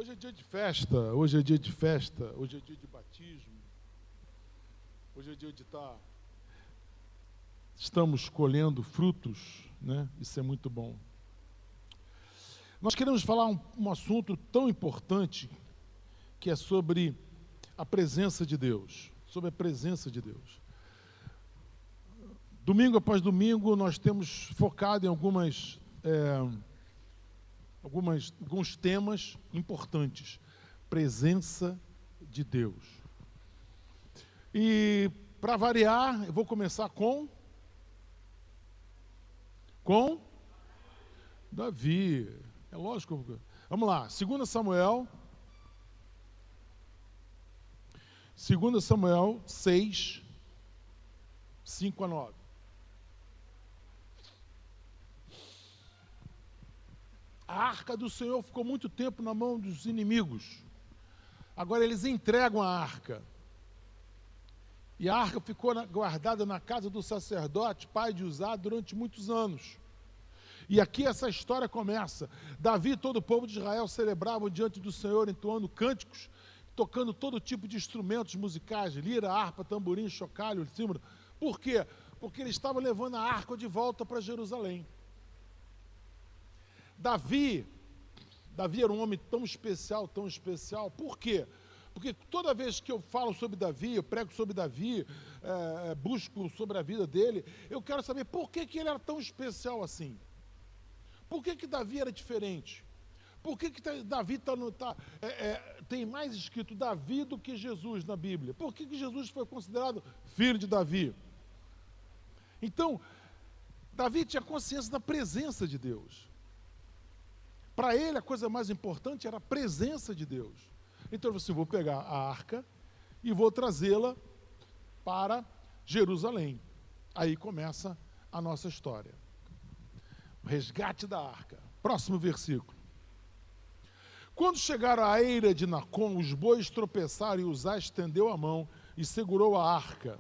Hoje é dia de festa, hoje é dia de festa, hoje é dia de batismo, hoje é dia de estar... Estamos colhendo frutos, né? Isso é muito bom. Nós queremos falar um assunto tão importante, que é sobre a presença de Deus, sobre a presença de Deus. Domingo após domingo, nós temos focado em alguns temas importantes. Presença de Deus. E, para variar, eu vou começar com Davi. É lógico. Vamos lá, 2 Samuel 6, 5 a 9. A arca do Senhor ficou muito tempo na mão dos inimigos. Agora eles entregam a arca. E a arca ficou guardada na casa do sacerdote, pai de Uzá, durante muitos anos. E aqui essa história começa. Davi e todo o povo de Israel celebravam diante do Senhor, entoando cânticos, tocando todo tipo de instrumentos musicais, lira, harpa, tamborim, chocalho, símbolo. Por quê? Porque eles estavam levando a arca de volta para Jerusalém. Davi era um homem tão especial, por quê? Porque toda vez que eu falo sobre Davi, eu prego sobre Davi, busco sobre a vida dele, eu quero saber por que ele era tão especial assim. Por que Davi era diferente? Por que Davi tem mais escrito Davi do que Jesus na Bíblia? Por que Jesus foi considerado filho de Davi? Então, Davi tinha consciência da presença de Deus. Para ele, a coisa mais importante era a presença de Deus. Então, eu falei assim, vou pegar a arca e vou trazê-la para Jerusalém. Aí começa a nossa história. O resgate da arca. Próximo versículo. Quando chegaram à eira de Nacon, os bois tropeçaram e Uzá estendeu a mão e segurou a arca.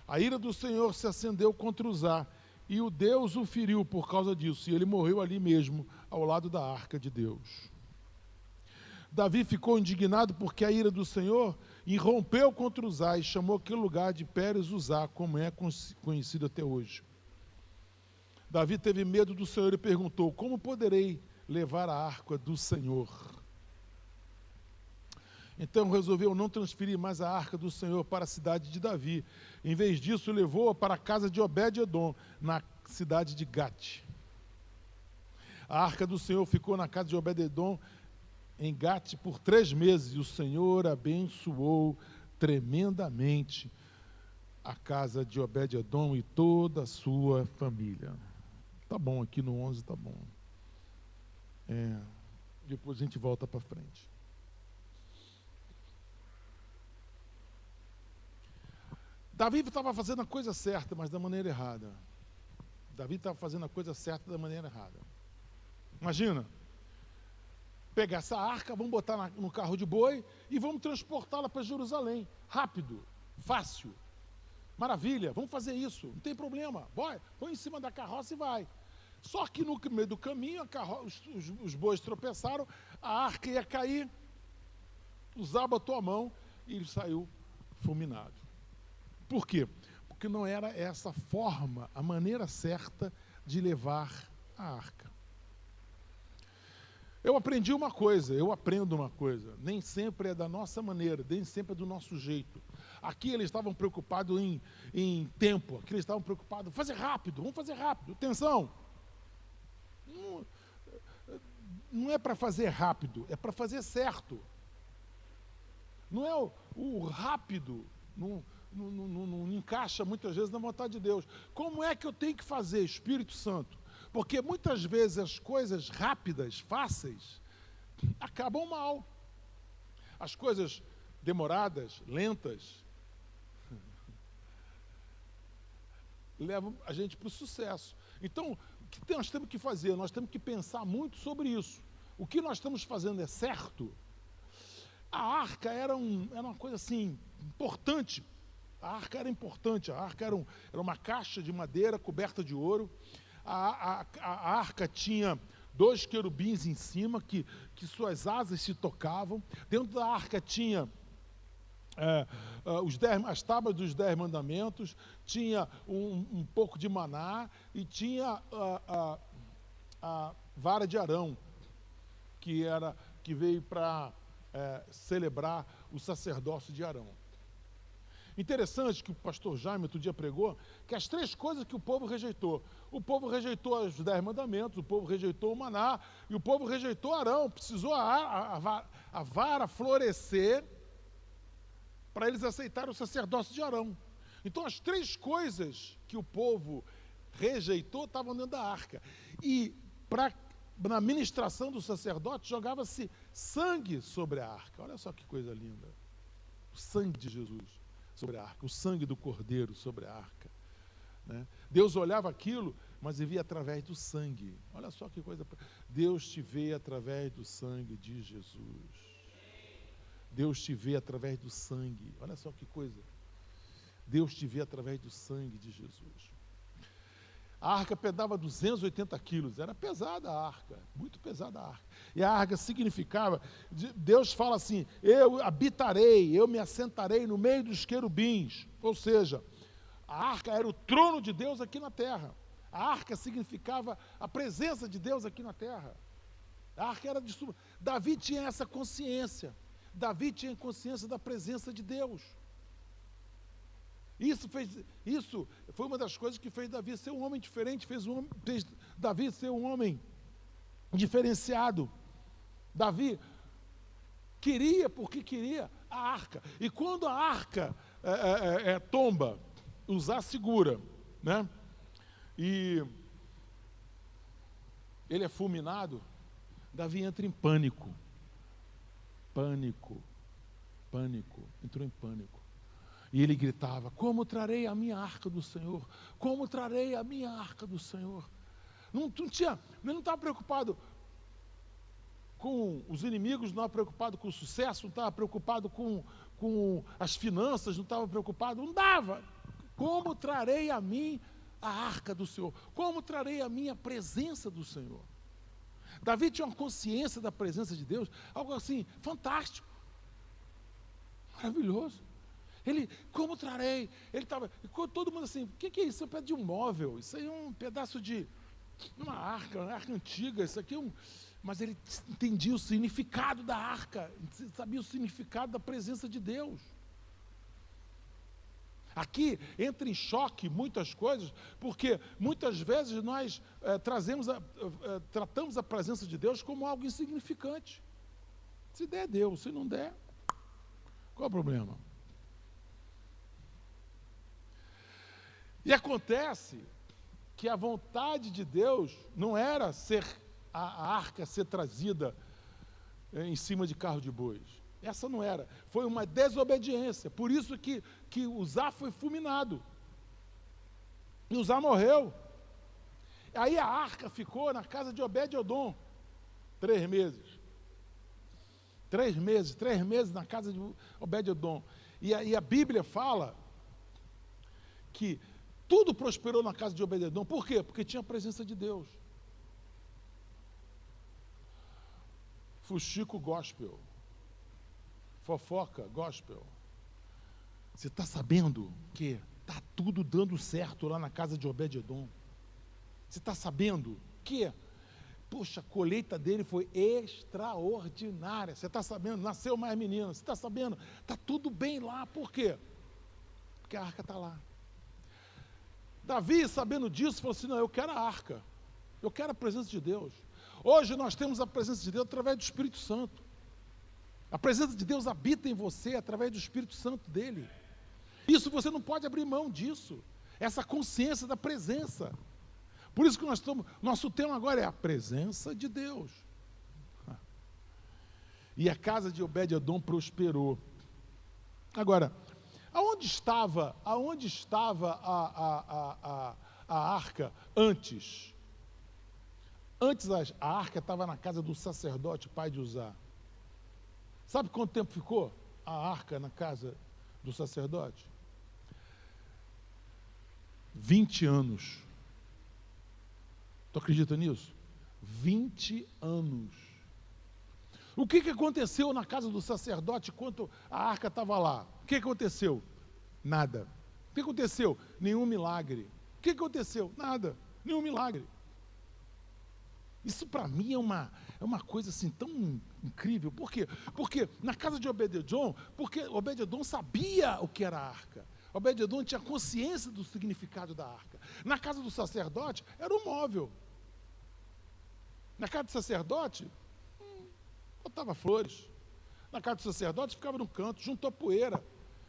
A ira do Senhor se acendeu contra Uzá, e o Deus o feriu por causa disso, e ele morreu ali mesmo, ao lado da arca de Deus. Davi ficou indignado porque a ira do Senhor irrompeu contra Uzá e chamou aquele lugar de Pérez Uzá, como é conhecido até hoje. Davi teve medo do Senhor e perguntou, como poderei levar a arca do Senhor? Então resolveu não transferir mais a arca do Senhor para a cidade de Davi. Em vez disso, levou-a para a casa de Obed-edom, na cidade de Gate. A arca do Senhor ficou na casa de Obed-edom, em Gate, por 3 meses, e o Senhor abençoou tremendamente a casa de Obed-edom e toda a sua família. Tá bom, aqui no 11 tá bom. Depois a gente volta para frente. Davi estava fazendo a coisa certa, mas da maneira errada. Davi estava fazendo a coisa certa da maneira errada. Imagina, pegar essa arca, vamos botar no carro de boi e vamos transportá-la para Jerusalém. Rápido, fácil, maravilha, vamos fazer isso, não tem problema. Põe em cima da carroça e vai. Só que no meio do caminho, os bois tropeçaram, a arca ia cair, Uzá botou a mão e ele saiu fulminado. Por quê? Porque não era essa forma, a maneira certa de levar a arca. Eu aprendo uma coisa, nem sempre é da nossa maneira, nem sempre é do nosso jeito. Aqui eles estavam preocupados em tempo, aqui eles estavam preocupados, vamos fazer rápido, atenção. Não é para fazer rápido, é para fazer certo. Não é o rápido, não encaixa muitas vezes na vontade de Deus. Como é que eu tenho que fazer, Espírito Santo? Porque muitas vezes as coisas rápidas, fáceis, acabam mal. As coisas demoradas, lentas, levam a gente para o sucesso. Então, o que nós temos que fazer? Nós temos que pensar muito sobre isso. O que nós estamos fazendo é certo? A arca era uma coisa assim, importante. A arca era importante, a arca era uma caixa de madeira coberta de ouro. A arca tinha 2 querubins em cima, que suas asas se tocavam. Dentro da arca tinha as tábuas dos 10 mandamentos, tinha um pouco de maná e tinha a vara de Arão, que veio para celebrar o sacerdócio de Arão. Interessante que o pastor Jaime outro dia pregou, que as 3 coisas que o povo rejeitou. O povo rejeitou os 10 mandamentos, o povo rejeitou o maná, e o povo rejeitou Arão. Precisou a vara florescer para eles aceitarem o sacerdócio de Arão. Então as 3 coisas que o povo rejeitou estavam dentro da arca. E na ministração do sacerdote jogava-se sangue sobre a arca. Olha só que coisa linda. O sangue de Jesus sobre a arca, o sangue do Cordeiro sobre a arca. Né? Deus olhava aquilo, mas via através do sangue. Olha só que coisa. Deus te vê através do sangue de Jesus. Deus te vê através do sangue. Olha só que coisa. Deus te vê através do sangue de Jesus. A arca pesava 280 quilos. Era pesada a arca, muito pesada a arca. E a arca significava, Deus fala assim, eu habitarei, eu me assentarei no meio dos querubins. Ou seja, a arca era o trono de Deus aqui na terra. A arca significava a presença de Deus aqui na terra. A arca era de suma. Davi tinha essa consciência. Davi tinha consciência da presença de Deus. Isso foi uma das coisas que fez Davi ser um homem diferente, fez Davi ser um homem diferenciado. Davi queria, porque queria a arca. E quando a arca tomba, Uzá segura, né? E ele é fulminado, Davi entra em pânico. Entrou em pânico. E ele gritava, como trarei a minha arca do Senhor? Como trarei a minha arca do Senhor? Ele não estava preocupado com os inimigos, não estava preocupado com o sucesso, não estava preocupado com as finanças, não estava preocupado, não dava. Como trarei a mim a arca do Senhor? Como trarei a minha presença do Senhor? Davi tinha uma consciência da presença de Deus, algo assim, fantástico, maravilhoso. Como trarei? Ele estava, todo mundo assim, o que é isso? É um pedaço de um móvel, isso aí é um pedaço de uma arca antiga, isso aqui é um... Mas ele entendia o significado da arca, sabia o significado da presença de Deus. Aqui entra em choque muitas coisas, porque muitas vezes nós tratamos a presença de Deus como algo insignificante. Se der, deu, se não der, qual é o problema? E acontece que a vontade de Deus não era a arca ser trazida em cima de carro de bois. Essa não era. Foi uma desobediência. Por isso que Uzá foi fulminado. E Uzá morreu. Aí a arca ficou na casa de Obed-Edom 3 meses. 3 meses na casa de Obed-Edom. E a Bíblia fala que tudo prosperou na casa de Obed-Edom. Por quê? Porque tinha a presença de Deus. Fuxico gospel. Fofoca gospel. Você está sabendo que está tudo dando certo lá na casa de Obed-Edom? Você está sabendo que, poxa, a colheita dele foi extraordinária. Você está sabendo? Nasceu mais menina. Você está sabendo? Está tudo bem lá. Por quê? Porque a arca está lá. Davi, sabendo disso, falou assim, não, eu quero a arca. Eu quero a presença de Deus. Hoje nós temos a presença de Deus através do Espírito Santo. A presença de Deus habita em você através do Espírito Santo dele. Isso você não pode abrir mão disso. Essa consciência da presença. Por isso que nosso tema agora é a presença de Deus. E a casa de Obed-Edom prosperou. Agora, aonde estava a arca antes? Antes a arca estava na casa do sacerdote, pai de Uzá. Sabe quanto tempo ficou a arca na casa do sacerdote? 20 anos. Tu acredita nisso? 20 anos. O que aconteceu na casa do sacerdote enquanto a arca estava lá? O que aconteceu? Nada. O que aconteceu? Nenhum milagre. O que aconteceu? Nada. Nenhum milagre. Isso para mim é uma coisa assim tão incrível. Por quê? Porque na casa de Obed-edom, porque Obed-edom sabia o que era a arca. Obed-edom tinha consciência do significado da arca. Na casa do sacerdote, era um móvel. Na casa do sacerdote, botava flores. Na casa do sacerdote, ficava no canto, junto à poeira.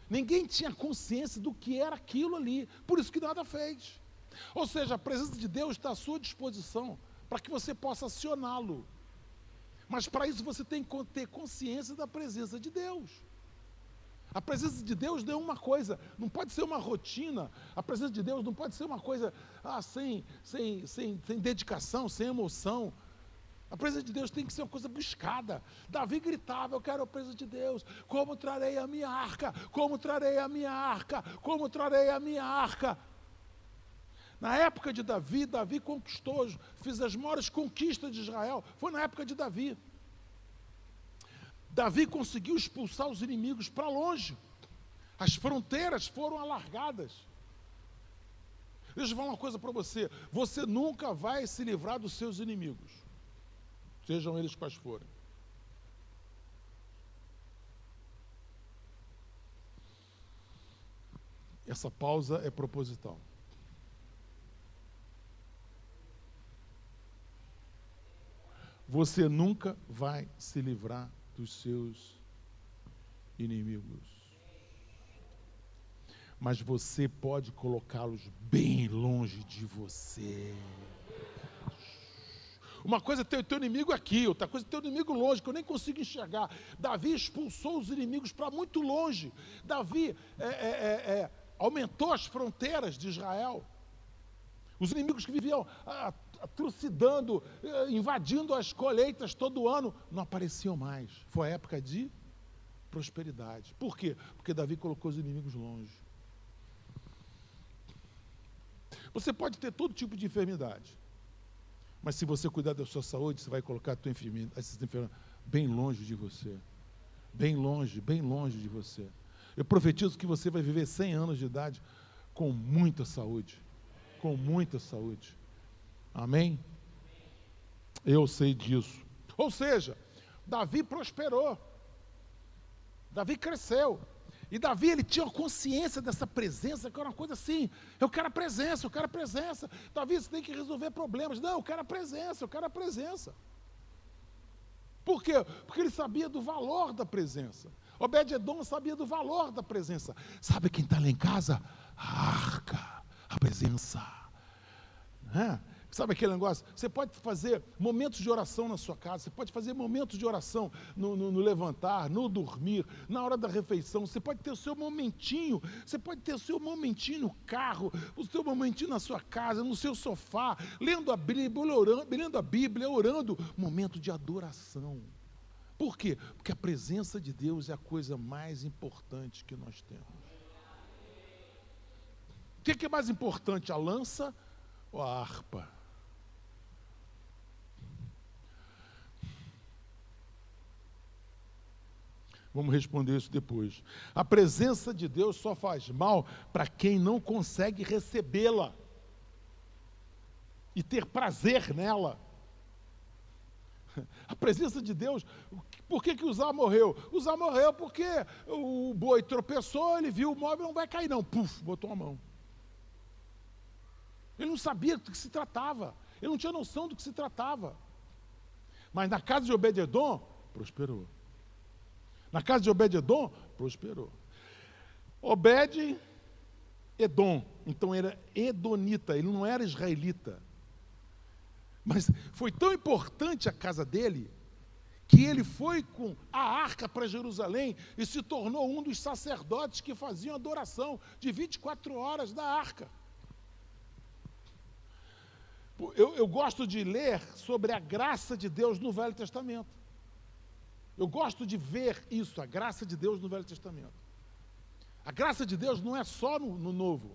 Ninguém tinha consciência do que era aquilo ali. Por isso que nada fez. Ou seja, a presença de Deus está à sua disposição, para que você possa acioná-lo. Mas para isso você tem que ter consciência da presença de Deus. A presença de Deus não é uma coisa, não pode ser uma rotina. A presença de Deus não pode ser uma coisa sem dedicação, sem emoção. A presença de Deus tem que ser uma coisa buscada. Davi gritava: eu quero a presença de Deus. Como trarei a minha arca? Como trarei a minha arca? Como trarei a minha arca? Na época de Davi, Davi conquistou, fez as maiores conquistas de Israel. Foi na época de Davi. Davi conseguiu expulsar os inimigos para longe. As fronteiras foram alargadas. Deixa eu falar uma coisa para você. Você nunca vai se livrar dos seus inimigos, sejam eles quais forem. Essa pausa é proposital. Você nunca vai se livrar dos seus inimigos. Mas você pode colocá-los bem longe de você. Uma coisa é ter o teu inimigo aqui, outra coisa é ter o inimigo longe, que eu nem consigo enxergar. Davi expulsou os inimigos para muito longe. Davi aumentou as fronteiras de Israel. Os inimigos que viviam trucidando, invadindo as colheitas todo ano, não apareciam mais. Foi a época de prosperidade. Por quê? Porque Davi colocou os inimigos longe. Você pode ter todo tipo de enfermidade, mas se você cuidar da sua saúde, você vai colocar essas enfermidades bem longe de você. Bem longe de você. Eu profetizo que você vai viver 100 anos de idade com muita saúde. Com muita saúde. Amém? Eu sei disso. Ou seja, Davi prosperou. Davi cresceu. E Davi, ele tinha consciência dessa presença, que era uma coisa assim: eu quero a presença, eu quero a presença. Davi, você tem que resolver problemas. Não, eu quero a presença, eu quero a presença. Por quê? Porque ele sabia do valor da presença. Obed-edom sabia do valor da presença. Sabe quem está lá em casa? A arca, a presença. Sabe aquele negócio? Você pode fazer momentos de oração na sua casa, você pode fazer momentos de oração no levantar, no dormir, na hora da refeição. Você pode ter o seu momentinho, no carro, o seu momentinho na sua casa, no seu sofá, lendo a Bíblia, orando. Momento de adoração. Por quê? Porque a presença de Deus é a coisa mais importante que nós temos. O que é mais importante, a lança ou a harpa? Vamos responder isso depois. A presença de Deus só faz mal para quem não consegue recebê-la e ter prazer nela. A presença de Deus, por que Uzá morreu? Uzá morreu porque o boi tropeçou, ele viu o móvel, não vai cair não, puf, botou a mão. Ele não sabia do que se tratava, ele não tinha noção do que se tratava. Mas na casa de Obed-edom, prosperou. Na casa de Obed-edom, prosperou. Obed-edom, então era edonita, ele não era israelita. Mas foi tão importante a casa dele, que ele foi com a arca para Jerusalém e se tornou um dos sacerdotes que faziam adoração de 24 horas da arca. Eu gosto de ler sobre a graça de Deus no Velho Testamento. Eu gosto de ver isso, a graça de Deus no Velho Testamento. A graça de Deus não é só no Novo.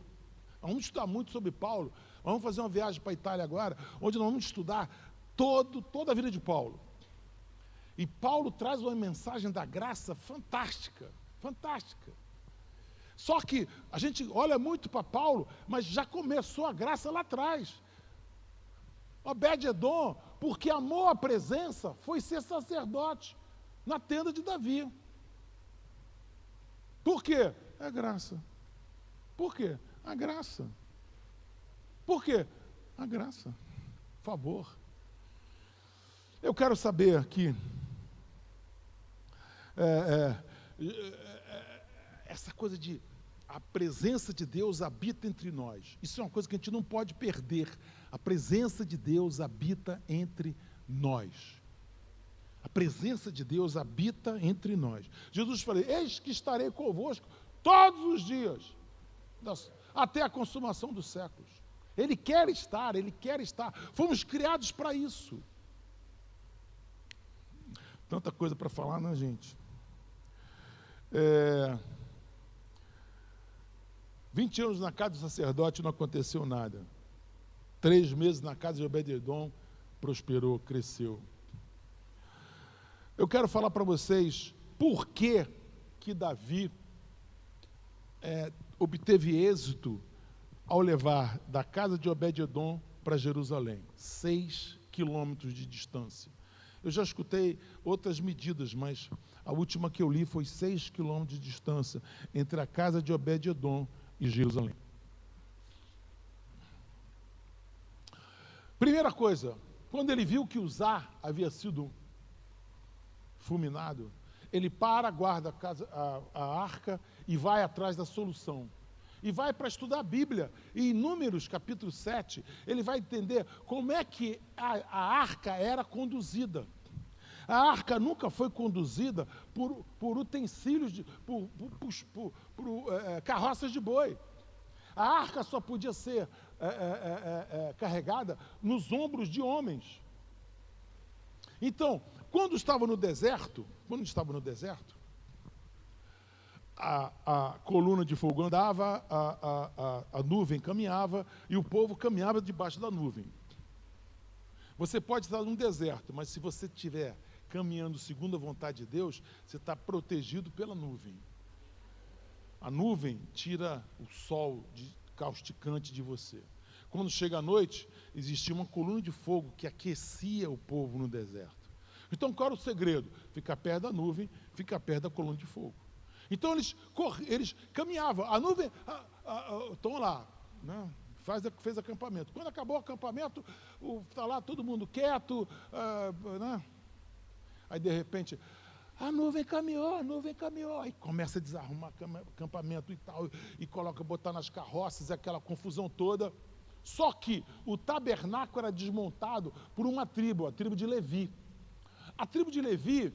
Nós vamos estudar muito sobre Paulo. Vamos fazer uma viagem para a Itália agora, onde nós vamos estudar toda a vida de Paulo. E Paulo traz uma mensagem da graça fantástica, fantástica. Só que a gente olha muito para Paulo, mas já começou a graça lá atrás. Obed-edom, porque amou a presença, foi ser sacerdote na tenda de Davi. Por quê? É graça. Por quê? A graça. Por quê? A graça. Favor. Eu quero saber aqui, essa coisa de a presença de Deus habita entre nós. Isso é uma coisa que a gente não pode perder. A presença de Deus habita entre nós. A presença de Deus habita entre nós. Jesus falou, eis que estarei convosco todos os dias, até a consumação dos séculos. Ele quer estar, Ele quer estar. Fomos criados para isso. Tanta coisa para falar, né, gente? 20 anos na casa do sacerdote não aconteceu nada. 3 meses na casa de Obed-edom, prosperou, cresceu. Eu quero falar para vocês por que Davi obteve êxito ao levar da casa de Obed-edom para Jerusalém. 6 quilômetros de distância. Eu já escutei outras medidas, mas a última que eu li foi 6 quilômetros de distância entre a casa de Obed-edom e Jerusalém. Primeira coisa, quando ele viu que Uzá havia sido fulminado, ele guarda a arca e vai atrás da solução. E vai para estudar a Bíblia. E em Números, capítulo 7, ele vai entender como é que a arca era conduzida. A arca nunca foi conduzida por utensílios, por carroças de boi. A arca só podia ser carregada nos ombros de homens. Então, quando estava no deserto, a coluna de fogo andava, a nuvem caminhava e o povo caminhava debaixo da nuvem. Você pode estar num deserto, mas se você estiver caminhando segundo a vontade de Deus, você está protegido pela nuvem. A nuvem tira o sol causticante de você. Quando chega a noite, existia uma coluna de fogo que aquecia o povo no deserto. Então, qual era o segredo? Ficar perto da nuvem, ficar perto da coluna de fogo. Então, eles caminhavam. A nuvem, estão lá, né? Fez acampamento. Quando acabou o acampamento, está lá todo mundo quieto, né? Aí, de repente, a nuvem caminhou. Aí começa a desarrumar acampamento e tal, e botar nas carroças, aquela confusão toda. Só que o tabernáculo era desmontado por uma tribo, a tribo de Levi. A tribo de Levi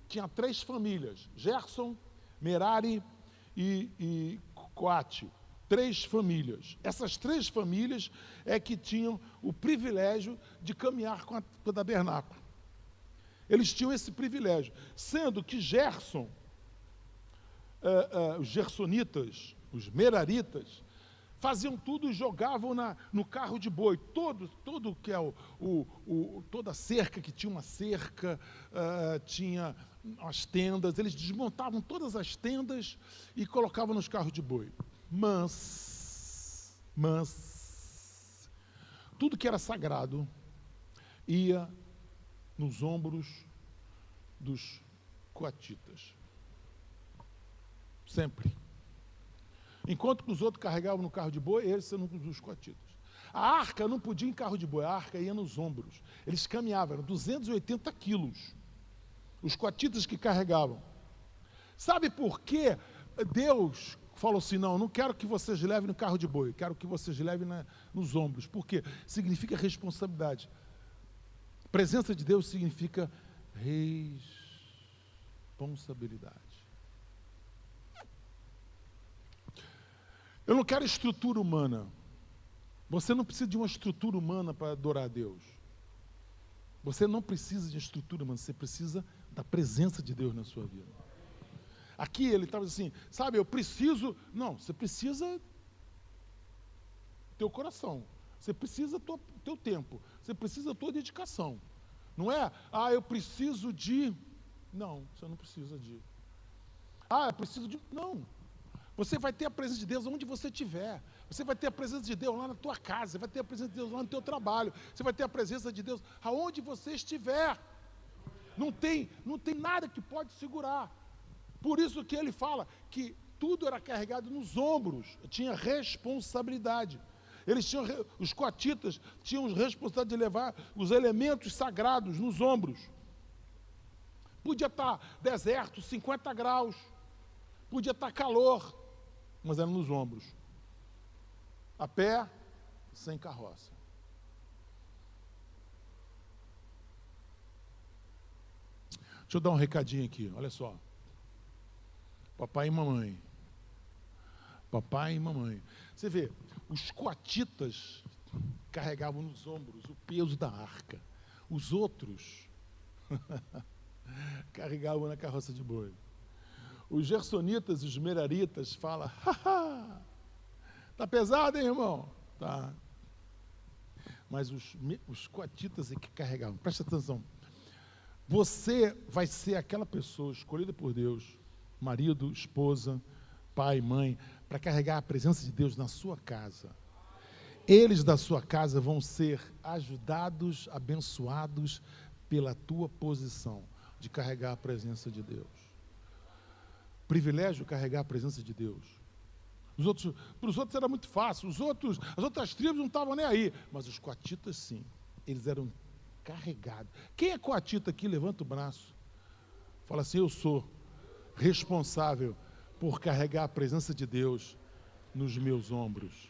tinha 3 famílias, Gerson, Merari e Coate. 3 famílias. Essas 3 famílias é que tinham o privilégio de caminhar com o tabernáculo. Eles tinham esse privilégio, sendo que Gerson, os gersonitas, os meraritas, faziam tudo e jogavam no carro de boi, todo que é toda a cerca, que tinha uma cerca, tinha as tendas, eles desmontavam todas as tendas e colocavam nos carros de boi. Mas, tudo que era sagrado ia nos ombros dos coatitas. Sempre. Enquanto que os outros carregavam no carro de boi, eles eram dos coatitas. A arca não podia ir em carro de boi, a arca ia nos ombros. Eles caminhavam, eram 280 quilos. Os coatitas que carregavam. Sabe por que Deus falou assim, não quero que vocês levem no carro de boi, quero que vocês levem nos ombros. Por quê? Significa responsabilidade. A presença de Deus significa responsabilidade. Eu não quero estrutura humana. Você não precisa de uma estrutura humana para adorar a Deus. Você não precisa de estrutura humana, você precisa da presença de Deus na sua vida. Aqui ele estava assim, sabe, eu preciso... Não, você precisa teu coração, você precisa teu tempo, você precisa tua dedicação. Não é, eu preciso de... Não, você não precisa de... eu preciso de... Não. Você vai ter a presença de Deus onde você estiver. Você vai ter a presença de Deus lá na tua casa. Você vai ter a presença de Deus lá no teu trabalho. Você vai ter a presença de Deus aonde você estiver. Não tem nada que pode segurar. Por isso que ele fala que tudo era carregado nos ombros. Tinha responsabilidade. Os coatitas tinham responsabilidade de levar os elementos sagrados nos ombros. Podia estar deserto, 50 graus. Podia estar calor, mas era nos ombros. A pé, sem carroça. Deixa eu dar um recadinho aqui, olha só. Papai e mamãe. Papai e mamãe. Você vê, os coatitas carregavam nos ombros o peso da arca. Os outros carregavam na carroça de boi. Os gersonitas e os meraritas falam, tá pesado, hein, irmão? Tá. Mas os coatitas é que carregavam. Presta atenção. Você vai ser aquela pessoa escolhida por Deus, marido, esposa, pai, mãe, para carregar a presença de Deus na sua casa. Eles da sua casa vão ser ajudados, abençoados pela tua posição de carregar a presença de Deus. Privilégio carregar a presença de Deus. Para os outros era muito fácil, as outras tribos não estavam nem aí, mas os coatitas sim, eles eram carregados. Quem é coatita aqui? Levanta o braço. Fala assim, eu sou responsável por carregar a presença de Deus nos meus ombros.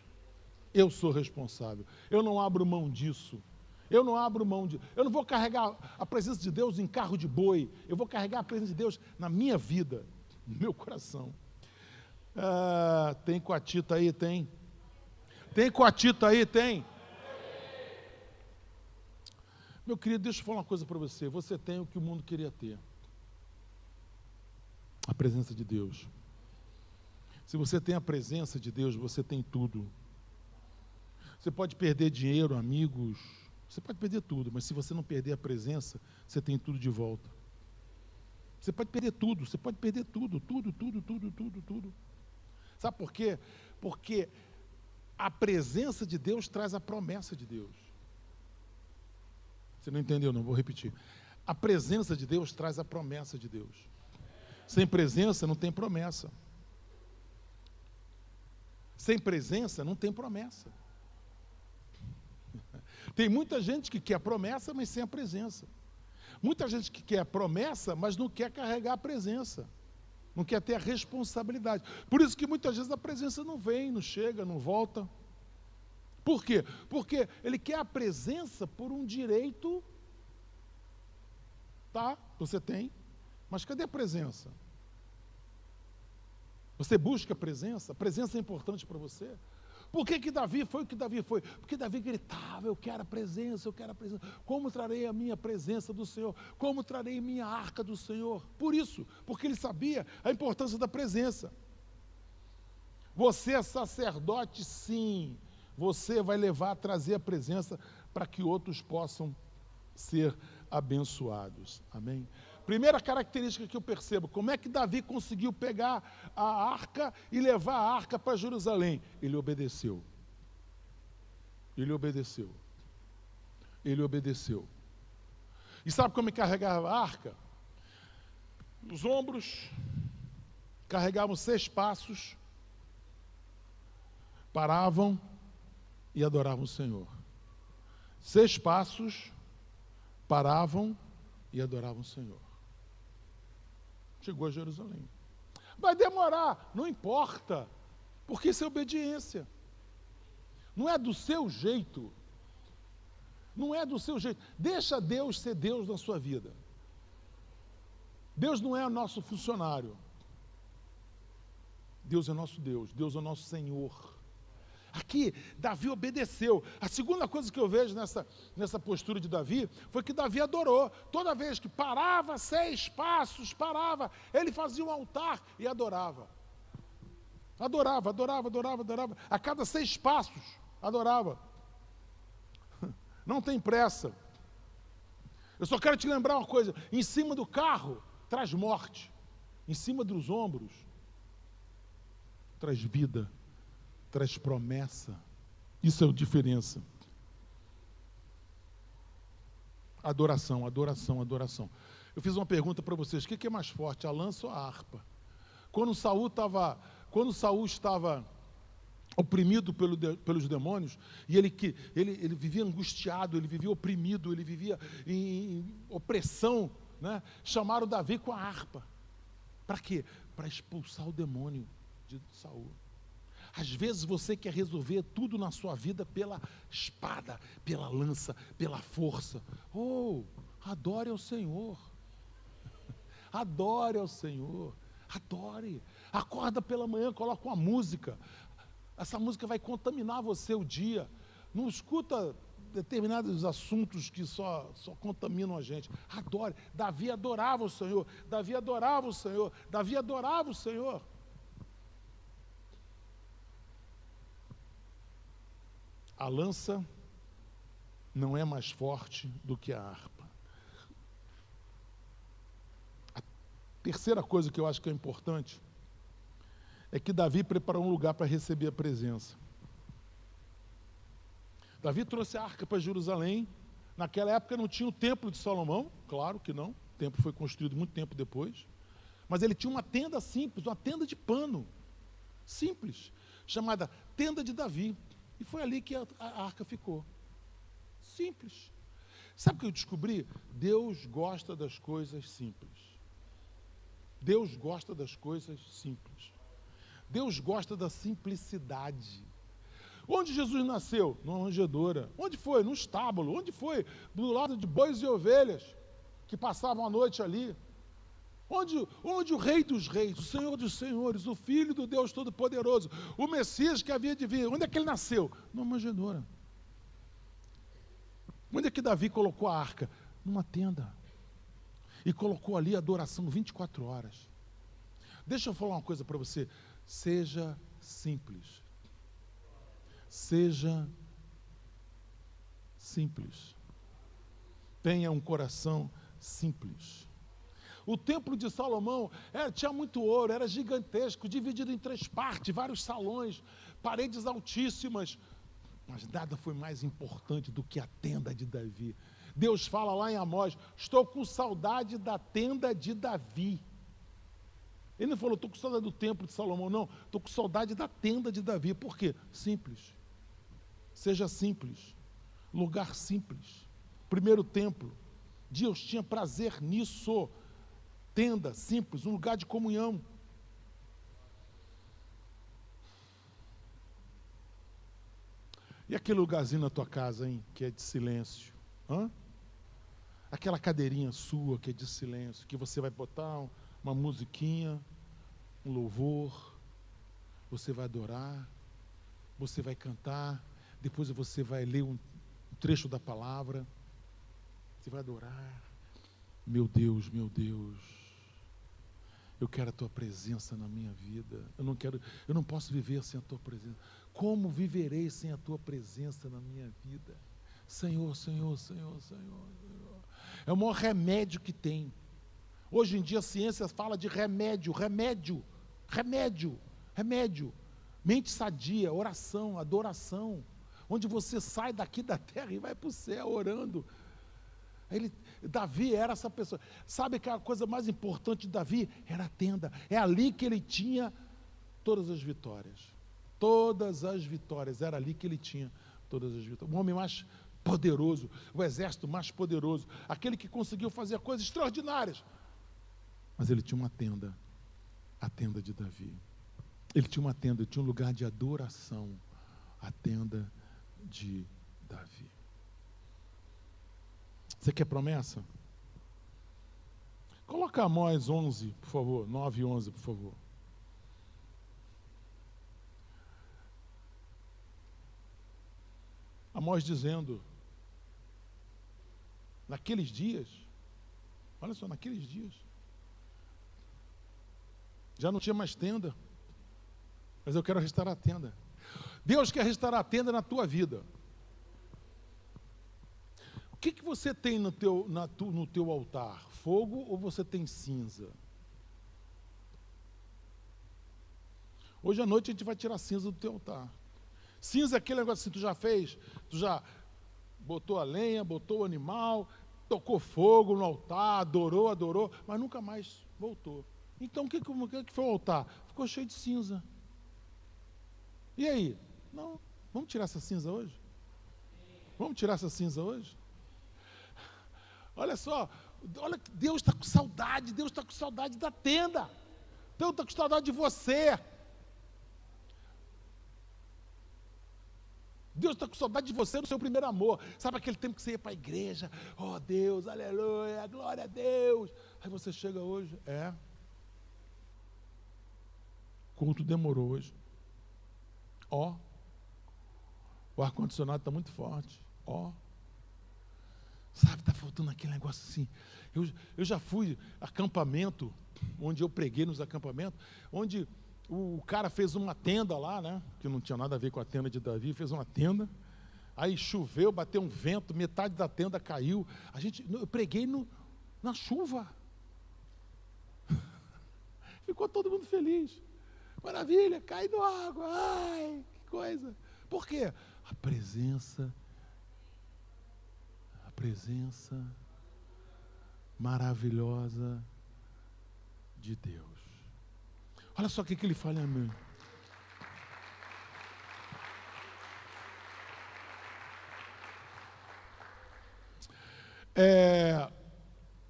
Eu sou responsável. Eu não abro mão disso. Eu não vou carregar a presença de Deus em carro de boi. Eu vou carregar a presença de Deus na minha vida, no meu coração. Tem coatita aí? Tem. Tem coatita aí? Tem. Meu querido, deixa eu falar uma coisa para você. Você tem o que o mundo queria ter. A presença de Deus. Se você tem a presença de Deus, você tem tudo. Você pode perder dinheiro, amigos, você pode perder tudo, mas se você não perder a presença, você tem tudo de volta. Você pode perder tudo, tudo. Sabe por quê? Porque a presença de Deus traz a promessa de Deus. Você não entendeu, não, vou repetir. A presença de Deus traz a promessa de Deus. Sem presença não tem promessa. Sem presença não tem promessa. Tem muita gente que quer a promessa, mas sem a presença. Muita gente que quer a promessa, mas não quer carregar a presença. Não quer ter a responsabilidade. Por isso que muitas vezes a presença não vem, não chega, não volta. Por quê? Porque ele quer a presença por um direito, tá? Você tem, mas cadê a presença? Você busca a presença? A presença é importante para você? Por que Davi foi o que Davi foi? Porque Davi gritava, eu quero a presença, eu quero a presença. Como trarei a minha presença do Senhor? Como trarei minha arca do Senhor? Por isso, porque ele sabia a importância da presença. Você é sacerdote, sim. Você vai trazer a presença para que outros possam ser abençoados. Amém? Primeira característica que eu percebo, como é que Davi conseguiu pegar a arca e levar a arca para Jerusalém? Ele obedeceu. Ele obedeceu. Ele obedeceu. E sabe como ele carregava a arca? Os ombros, carregavam 6 passos, paravam e adoravam o Senhor. 6 passos, paravam e adoravam o Senhor. Chegou a Jerusalém. Vai demorar, não importa, porque isso é obediência. Não é do seu jeito. Não é do seu jeito. Deixa Deus ser Deus na sua vida. Deus não é o nosso funcionário. Deus é nosso Deus, Deus é o nosso Senhor. Aqui, Davi obedeceu. A segunda coisa que eu vejo nessa postura de Davi, foi que Davi adorou. Toda vez que parava 6 passos, ele fazia um altar e adorava. Adorava. A cada 6 passos, adorava. Não tem pressa. Eu só quero te lembrar uma coisa: em cima do carro traz morte, em cima dos ombros traz vida, traz promessa. Isso é a diferença. Adoração, adoração, adoração. Eu fiz uma pergunta para vocês: o que é mais forte, a lança ou a harpa? Quando Saul estava oprimido pelos demônios, e ele vivia angustiado, ele vivia oprimido, ele vivia em opressão, né? Chamaram Davi com a harpa. Para quê? Para expulsar o demônio de Saul. Às vezes você quer resolver tudo na sua vida pela espada, pela lança, pela força. Oh, adore ao Senhor. Adore ao Senhor. Adore. Acorda pela manhã, coloca uma música. Essa música vai contaminar você o dia. Não escuta determinados assuntos que só contaminam a gente. Adore. Davi adorava o Senhor. Davi adorava o Senhor. Davi adorava o Senhor. A lança não é mais forte do que a harpa. A terceira coisa que eu acho que é importante é que Davi preparou um lugar para receber a presença. Davi trouxe a arca para Jerusalém. Naquela época não tinha o templo de Salomão, claro que não. O templo foi construído muito tempo depois. Mas ele tinha uma tenda simples, uma tenda de pano, simples, chamada Tenda de Davi. E foi ali que a arca ficou. Simples. Sabe o que eu descobri? Deus gosta das coisas simples. Deus gosta das coisas simples. Deus gosta da simplicidade. Onde Jesus nasceu? Numa manjedoura. Onde foi? No estábulo. Onde foi? Do lado de bois e ovelhas, que passavam a noite ali. Onde o Rei dos Reis, o Senhor dos Senhores, o Filho do Deus Todo-Poderoso, o Messias que havia de vir, onde é que ele nasceu? Numa manjedoura. Onde é que Davi colocou a arca? Numa tenda. E colocou ali a adoração 24 horas. Deixa eu falar uma coisa para você. Seja simples. Seja simples. Tenha um coração simples. O templo de Salomão tinha muito ouro, era gigantesco, dividido em 3 partes, vários salões, paredes altíssimas. Mas nada foi mais importante do que a tenda de Davi. Deus fala lá em Amós: estou com saudade da tenda de Davi. Ele não falou: estou com saudade do templo de Salomão, não. Estou com saudade da tenda de Davi. Por quê? Simples. Seja simples. Lugar simples. Primeiro templo. Deus tinha prazer nisso. Tenda simples, um lugar de comunhão. E aquele lugarzinho na tua casa, hein, que é de silêncio? Aquela cadeirinha sua que é de silêncio, que você vai botar uma musiquinha, um louvor, você vai adorar, você vai cantar, depois você vai ler um trecho da palavra, você vai adorar. Meu Deus, eu quero a tua presença na minha vida. Eu não posso viver sem a tua presença. Como viverei sem a tua presença na minha vida? Senhor, Senhor, Senhor, Senhor, Senhor. É o maior remédio que tem. Hoje em dia a ciência fala de remédio. Mente sadia, oração, adoração. Onde você sai daqui da terra e vai para o céu orando. Davi era essa pessoa. Sabe que a coisa mais importante de Davi era a tenda. É ali que ele tinha todas as vitórias. Todas as vitórias. Era ali que ele tinha todas as vitórias. O homem mais poderoso, o exército mais poderoso, aquele que conseguiu fazer coisas extraordinárias. Mas ele tinha uma tenda, a tenda de Davi. Ele tinha uma tenda, ele tinha um lugar de adoração, a tenda de Davi. Você quer promessa? Coloca Amós 11, por favor, 9 e 11, por favor. Amós dizendo, naqueles dias, olha só, naqueles dias, já não tinha mais tenda, mas eu quero restaurar a tenda. Deus quer restaurar a tenda na tua vida. que você tem no teu altar? Fogo ou você tem cinza? Hoje à noite a gente vai tirar cinza do teu altar. Cinza é aquele negócio assim, tu já fez, tu já botou a lenha, botou o animal, tocou fogo no altar, adorou, mas nunca mais voltou. Então o que foi o altar? Ficou cheio de cinza. E aí? Não, vamos tirar essa cinza hoje? Vamos tirar essa cinza hoje? Olha só, olha que Deus está com saudade, Deus está com saudade da tenda. Deus está com saudade de você. Deus está com saudade de você no seu primeiro amor. Sabe aquele tempo que você ia para a igreja? Oh Deus, aleluia, glória a Deus. Aí você chega hoje, o culto demorou hoje. O ar-condicionado está muito forte. Sabe, está faltando aquele negócio assim. Eu já fui acampamento, onde eu preguei nos acampamentos, onde o cara fez uma tenda lá, né? Que não tinha nada a ver com a tenda de Davi, fez uma tenda. Aí choveu, bateu um vento, metade da tenda caiu. Eu preguei na chuva. Ficou todo mundo feliz. Maravilha, caindo água. Ai, que coisa. Por quê? A presença maravilhosa de Deus. Olha só o que ele fala, amém.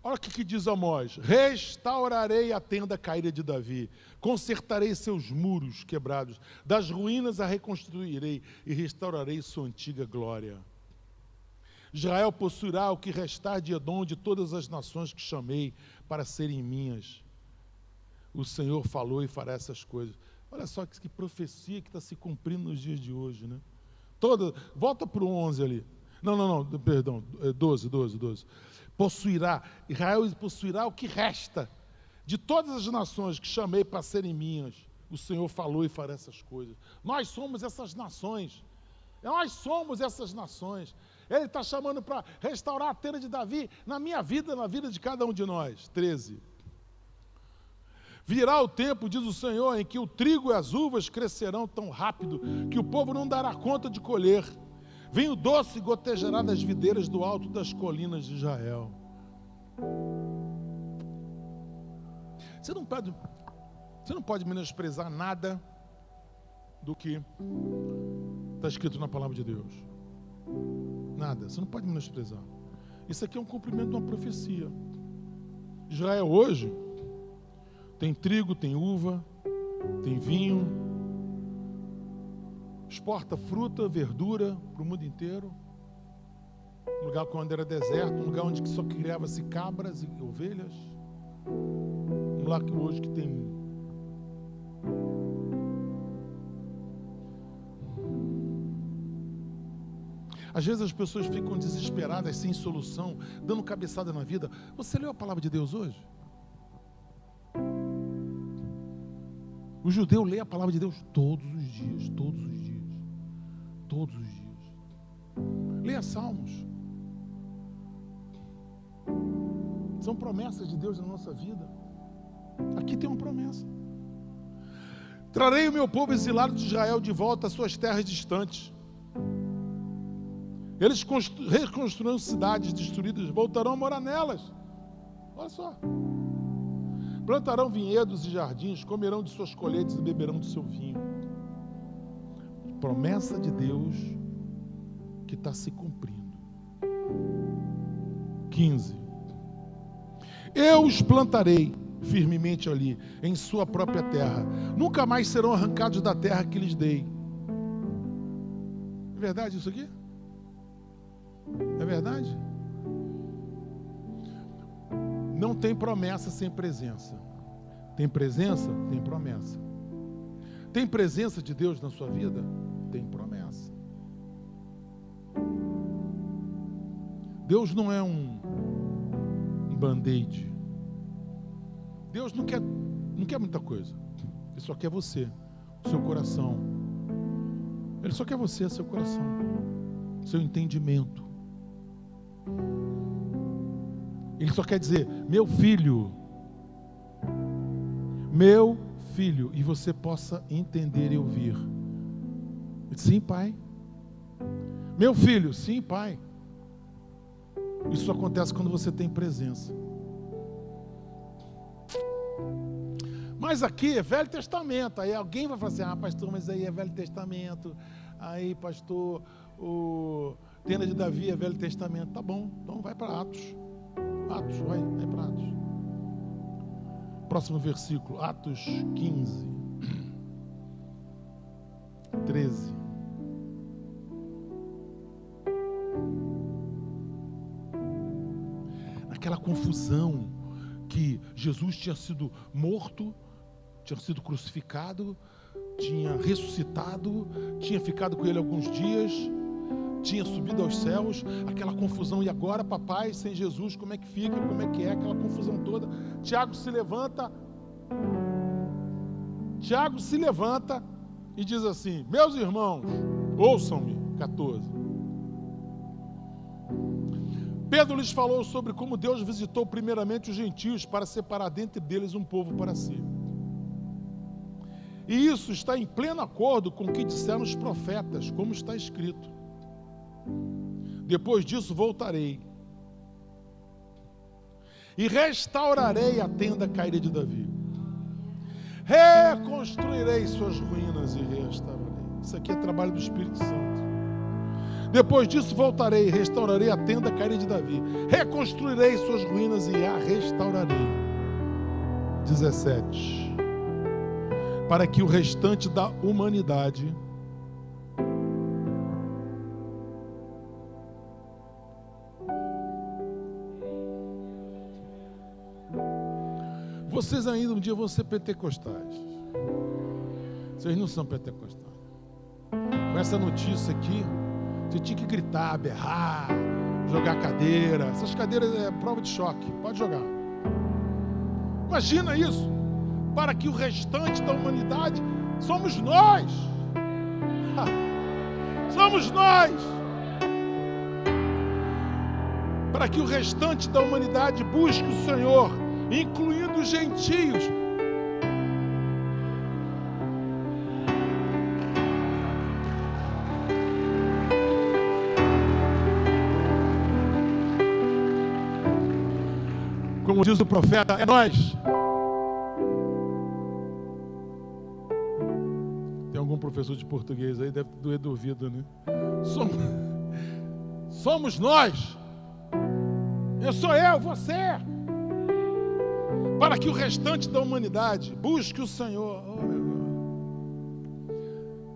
Olha o que diz Amós: restaurarei a tenda caída de Davi, consertarei seus muros quebrados, das ruínas a reconstruirei e restaurarei sua antiga glória. Israel possuirá o que restar de Edom, de todas as nações que chamei para serem minhas. O Senhor falou e fará essas coisas. Olha só que profecia que está se cumprindo nos dias de hoje, né? Volta para o 11 ali. Não, perdão, 12. Israel possuirá o que resta de todas as nações que chamei para serem minhas. O Senhor falou e fará essas coisas. Nós somos essas nações. Ele está chamando para restaurar a tenda de Davi na minha vida, na vida de cada um de nós. 13. Virá o tempo, diz o Senhor, em que o trigo e as uvas crescerão tão rápido que o povo não dará conta de colher. Vinho doce gotejará das videiras do alto das colinas de Israel. Você não pode menosprezar nada do que está escrito na palavra de Deus. Nada, você não pode menosprezar. Isso aqui é um cumprimento de uma profecia. Israel hoje tem trigo, tem uva, tem vinho, exporta fruta, verdura para o mundo inteiro. Um lugar quando era deserto, um lugar onde só criava-se cabras e ovelhas. Um lugar que hoje que tem às vezes as pessoas ficam desesperadas, sem solução, dando cabeçada na vida. Você leu a palavra de Deus hoje? O judeu lê a palavra de Deus todos os dias. Leia Salmos. São promessas de Deus na nossa vida. Aqui tem uma promessa. Trarei o meu povo exilado de Israel de volta às suas terras distantes. Eles reconstruirão cidades destruídas, voltarão a morar nelas. Olha só. Plantarão vinhedos e jardins, comerão de suas colheitas e beberão do seu vinho. Promessa de Deus que está se cumprindo. 15. Eu os plantarei firmemente ali, em sua própria terra. Nunca mais serão arrancados da terra que lhes dei. É verdade isso aqui? É verdade? Não tem promessa sem presença. Tem presença? Tem promessa. Tem presença de Deus na sua vida? Tem promessa. Deus não é um band-aid. Deus não quer muita coisa. Ele só quer você, o seu coração. Ele só quer você, seu coração, seu entendimento. Ele só quer dizer, meu filho, meu filho, e você possa entender e ouvir. Sim, pai. Meu filho, sim, pai. Isso acontece quando você tem presença. Mas aqui é Velho Testamento. Aí alguém vai falar assim, pastor, mas aí é Velho Testamento. Aí, pastor, o Tenda de Davi é Velho Testamento. Tá bom, então vai para Atos. Atos, vai para Atos. Próximo versículo, Atos 15, 13. Naquela confusão que Jesus tinha sido morto, tinha sido crucificado, tinha ressuscitado, tinha ficado com ele alguns dias, tinha subido aos céus, aquela confusão, e agora, papai, sem Jesus, como é que fica, como é que é, aquela confusão toda. Tiago se levanta e diz assim, meus irmãos, ouçam-me, 14. Pedro lhes falou sobre como Deus visitou primeiramente os gentios para separar dentre deles um povo para si. E isso está em pleno acordo com o que disseram os profetas, como está escrito. Depois disso voltarei e restaurarei a tenda caída de Davi. Reconstruirei suas ruínas e restaurarei. Isso aqui é trabalho do Espírito Santo. Depois disso voltarei e restaurarei a tenda caída de Davi. Reconstruirei suas ruínas e a restaurarei. 17. Para que o restante da humanidade vocês ainda um dia vão ser pentecostais. Vocês não são pentecostais. Com essa notícia aqui, você tinha que gritar, berrar, jogar cadeira. Essas cadeiras é prova de choque. Pode jogar. Imagina isso. Para que o restante da humanidade, somos nós. Somos nós. Para que o restante da humanidade busque o Senhor, incluindo os gentios. Como diz o profeta, é nós. Tem algum professor de português aí, deve doer do ouvido, né? Somos nós. Eu sou eu, você. Para que o restante da humanidade busque o Senhor. Oh, meu Deus.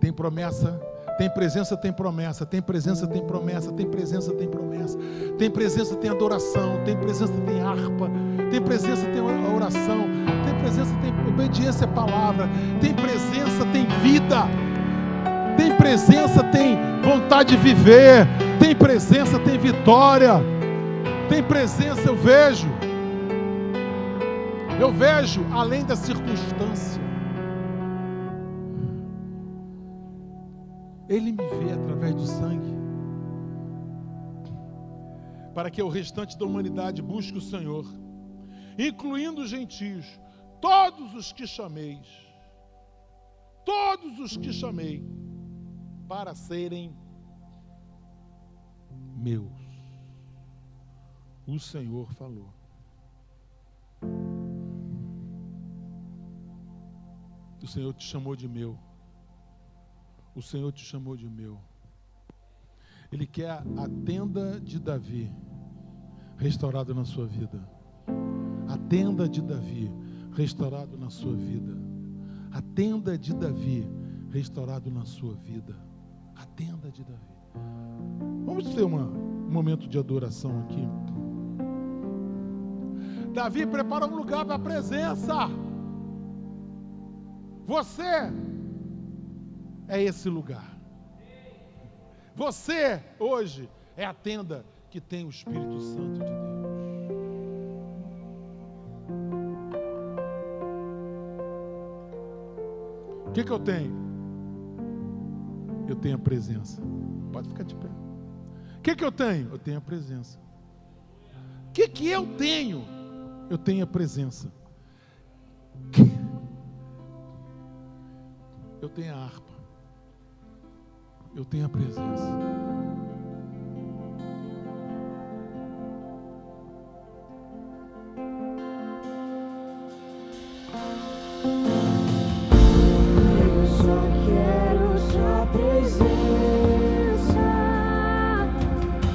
Tem promessa, tem presença, tem promessa, tem presença, tem promessa, tem presença, tem promessa, tem presença, tem adoração, tem presença, tem harpa, tem presença, tem oração, tem presença, tem obediência à palavra, tem presença, tem vida, tem presença, tem vontade de viver, tem presença, tem vitória, tem presença, eu vejo além da circunstância. Ele me vê através do sangue. Para que o restante da humanidade busque o Senhor, incluindo os gentios, todos os que chamei, para serem meus. O Senhor falou. O Senhor te chamou de meu. O Senhor te chamou de meu. Ele quer a tenda de Davi restaurada na sua vida. A tenda de Davi restaurado na sua vida. A tenda de Davi restaurado na sua vida. A tenda de Davi. Vamos ter um momento de adoração aqui. Davi prepara um lugar para a presença. Você é esse lugar. Você hoje é a tenda que tem o Espírito Santo de Deus. O que eu tenho? Eu tenho a presença. Pode ficar de pé. O que eu tenho? Eu tenho a presença. que eu tenho? Eu tenho a presença. Eu tenho a harpa. Eu tenho a presença. Eu só quero sua presença.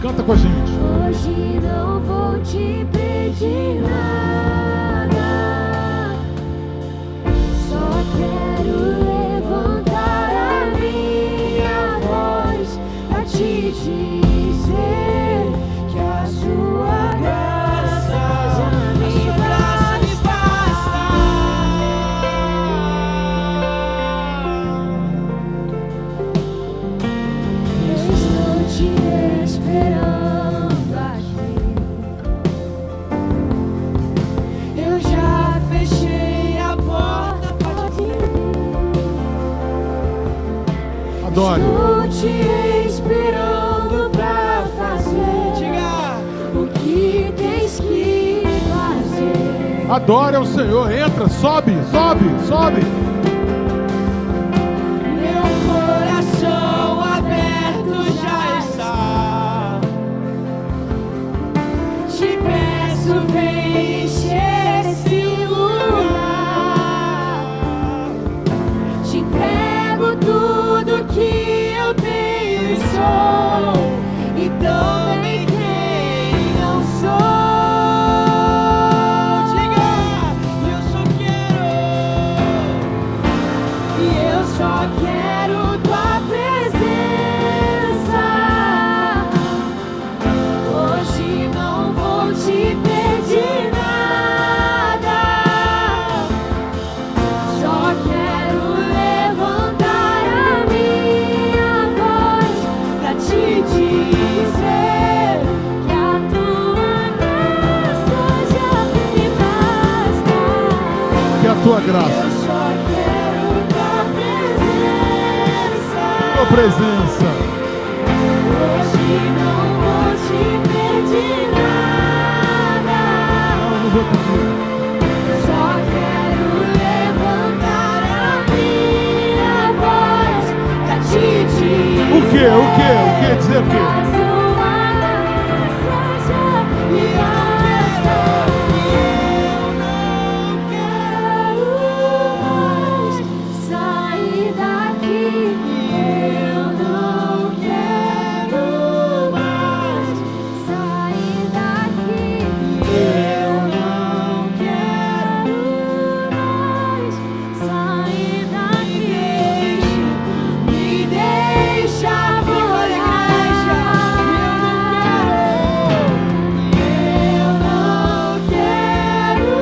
Canta com a gente. Hoje não vou te pedir nada. Só quero levantar a minha voz pra te dizer que a sua graça já me basta. Eu estou te esperando aqui. Eu já fechei a porta pra te vir. Adore. Estou te esperando pra fazer o que tens que fazer. Adore ao Senhor. Entra, sobe, sobe, sobe. Meu coração aberto já está. Te peço, vem encher esse lugar. Te entrego tudo que eu tenho e sou, e também quem não sou. Diga, eu só quero tua presença. Hoje não vou te pedir nada. Só quero levantar a minha voz pra te dizer que a tua graça já me basta. Que a tua graça, Eu só quero tua presença. tua presença. Hoje não vou te pedir nada. Não vou pedir. Só quero levantar a minha voz pra te dizer O quê? O quê? O quê? Dizer o que quê? a sua graça já me basta. Eu não quero mais sair daqui. Eu não quero mais sair daqui. Eu não quero mais sair daqui. Me deixa morar. Eu não quero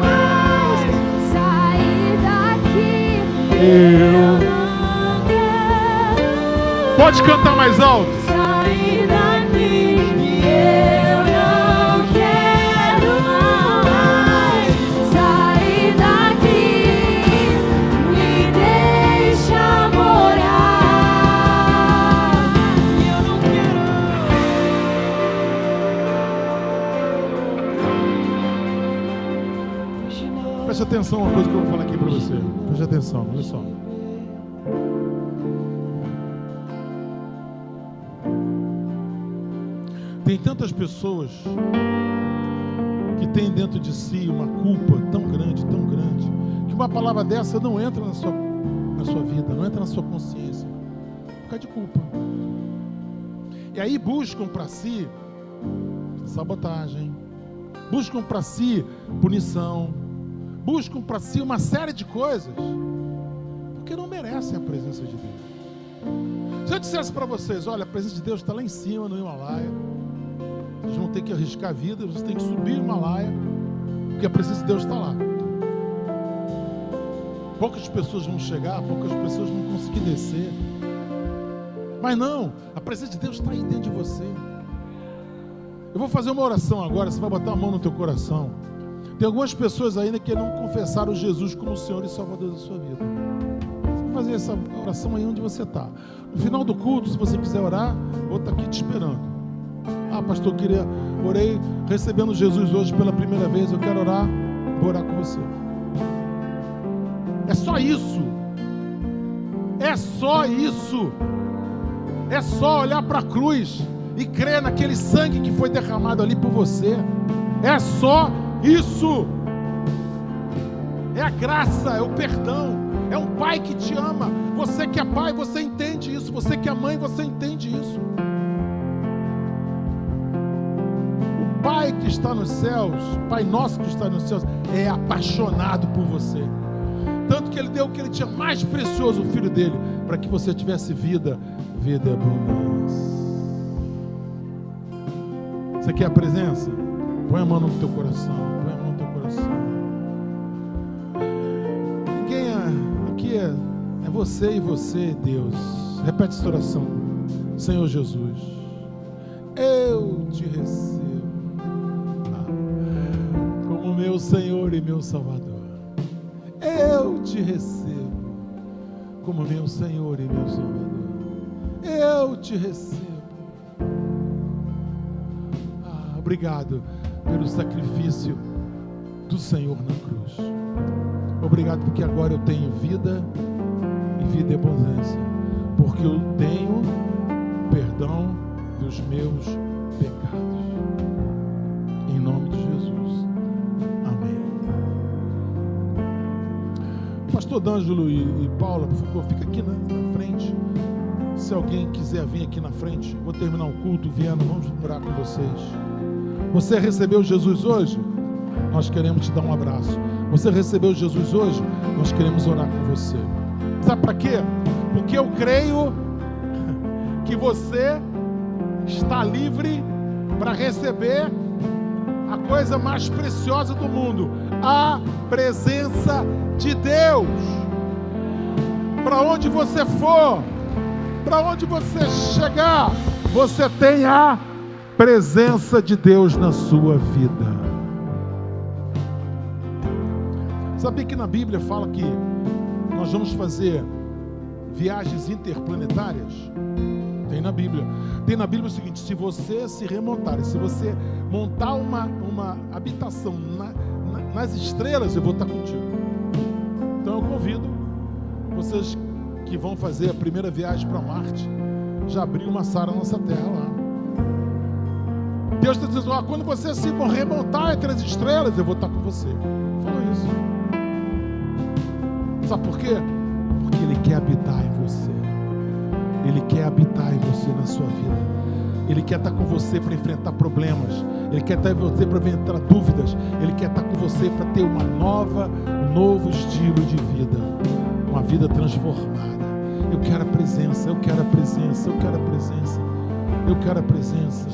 mais sair daqui. Eu não quero Pode cantar mais alto. sair daqui. Eu não quero mais sair daqui. Me deixa morar. Eu não quero. Preste atenção uma coisa que eu vou falar aqui pra você. Preste atenção, olha só. Tem tantas pessoas que têm dentro de si uma culpa tão grande, que uma palavra dessa não entra na sua vida, não entra na sua consciência, por causa de culpa. E aí buscam para si sabotagem, buscam para si punição, buscam para si uma série de coisas, porque não merecem a presença de Deus. Se eu dissesse para vocês, olha, a presença de Deus está lá em cima no Himalaia, vocês vão ter que arriscar a vida, vocês têm que subir o Himalaia, porque a presença de Deus está lá. Poucas pessoas vão chegar, poucas pessoas vão conseguir descer. Mas não, a presença de Deus está aí dentro de você. Eu vou fazer uma oração agora, você vai botar a mão no teu coração. Tem algumas pessoas ainda que não confessaram Jesus como o Senhor e Salvador da sua vida. Você vai fazer essa oração aí onde você está. No final do culto, se você quiser orar, eu vou estar aqui te esperando. Ah, pastor, eu queria orei recebendo Jesus hoje pela primeira vez, eu quero orar, vou orar com você. É só isso. É só isso. É só olhar para a cruz e crer naquele sangue que foi derramado ali por você. É só isso. É a graça, é o perdão, é um pai que te ama. Você que é pai, você entende isso. Você que é mãe, você entende isso. O Pai que está nos céus, Pai nosso que está nos céus, é apaixonado por você. Tanto que Ele deu o que Ele tinha mais precioso, o Filho dele, para que você tivesse vida e abundância. Você quer a presença? Põe a mão no teu coração. Põe a mão no teu coração. Aqui é você e você, Deus. Repete essa oração. Senhor Jesus, eu te recebo como meu Senhor e meu Salvador. Eu te recebo como meu Senhor e meu Salvador. Eu te recebo. Obrigado pelo sacrifício do Senhor na cruz. Obrigado porque agora eu tenho vida e vida e abundância. Porque eu tenho perdão dos meus pecados. Em nome de Jesus. Amém. Pastor D'Angelo e Paula, por favor, fica aqui na frente. Se alguém quiser vir aqui na frente, vou terminar o culto, vindo, vamos orar com vocês. Você recebeu Jesus hoje? Nós queremos te dar um abraço. Você recebeu Jesus hoje? Nós queremos orar com você. Sabe para quê? Porque eu creio que você está livre para receber a coisa mais preciosa do mundo, a presença de Deus. Para onde você for, para onde você chegar, você tem a presença de Deus na sua vida. Sabia que na Bíblia fala que nós vamos fazer viagens interplanetárias? Tem na Bíblia. Tem na Bíblia o seguinte: se você se remontar, se você montar uma habitação nas estrelas, eu vou estar contigo. Então eu convido vocês que vão fazer a primeira viagem para Marte, já abriu uma sala na nossa terra lá. Deus está dizendo: quando você se remontar entre as estrelas, eu vou estar com você. Falou isso. Sabe por quê? Porque Ele quer habitar em você. Ele quer habitar em você, na sua vida. Ele quer estar com você para enfrentar problemas. Ele quer estar com você para enfrentar dúvidas. Ele quer estar com você para ter um novo estilo de vida. Uma vida transformada. Eu quero a presença, eu quero a presença, eu quero a presença. Eu quero a presença.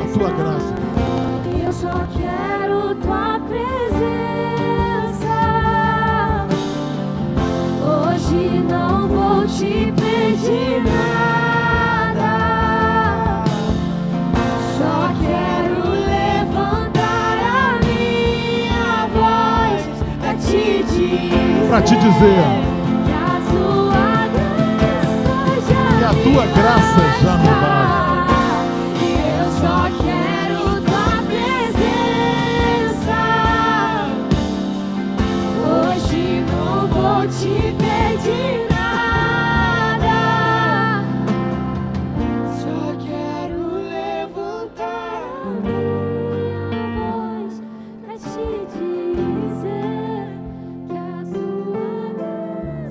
A tua graça. Eu só quero tua presença. Hoje não vou te pedir nada. Só quero levantar a minha voz pra te dizer que a tua graça já me basta. Eu só quero tua presença. Hoje não vou te pedir nada. Só quero levantar a minha voz pra te dizer que a sua graça já me basta.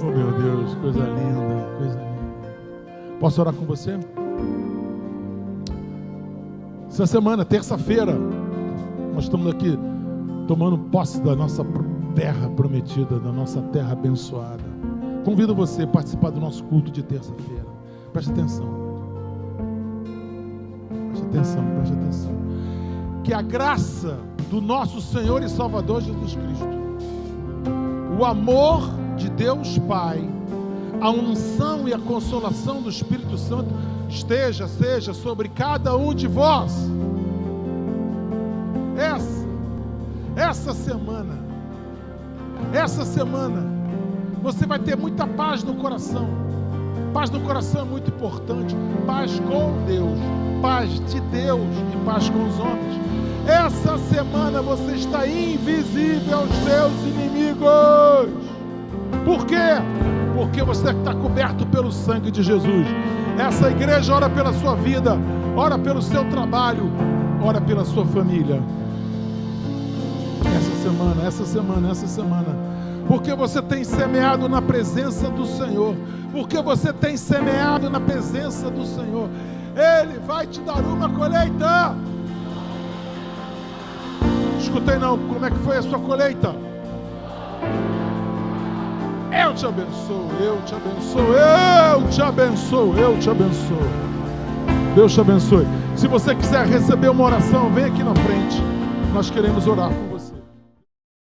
Oh meu Deus, coisa linda, coisa linda. Posso orar com você? Essa semana, terça-feira, nós estamos aqui tomando posse da nossa terra prometida, da nossa terra abençoada. Convido você a participar do nosso culto de terça-feira. Preste atenção. Preste atenção, preste atenção. Que a graça do nosso Senhor e Salvador Jesus Cristo, o amor de Deus Pai, a unção e a consolação do Espírito Santo seja sobre cada um de vós. Essa semana, Você vai ter muita paz no coração. Paz no coração é muito importante. Paz com Deus, paz de Deus e paz com os homens. Essa semana você está invisível aos seus inimigos. Por quê? Porque você está coberto pelo sangue de Jesus. Essa igreja ora pela sua vida, ora pelo seu trabalho, ora pela sua família. Essa semana. Porque você tem semeado na presença do Senhor. Porque você tem semeado na presença do Senhor. Ele vai te dar uma colheita. Escutei não, como é que foi a sua colheita? Eu te abençoo, eu te abençoo, eu te abençoo, eu te abençoo. Deus te abençoe. Se você quiser receber uma oração, vem aqui na frente. Nós queremos orar com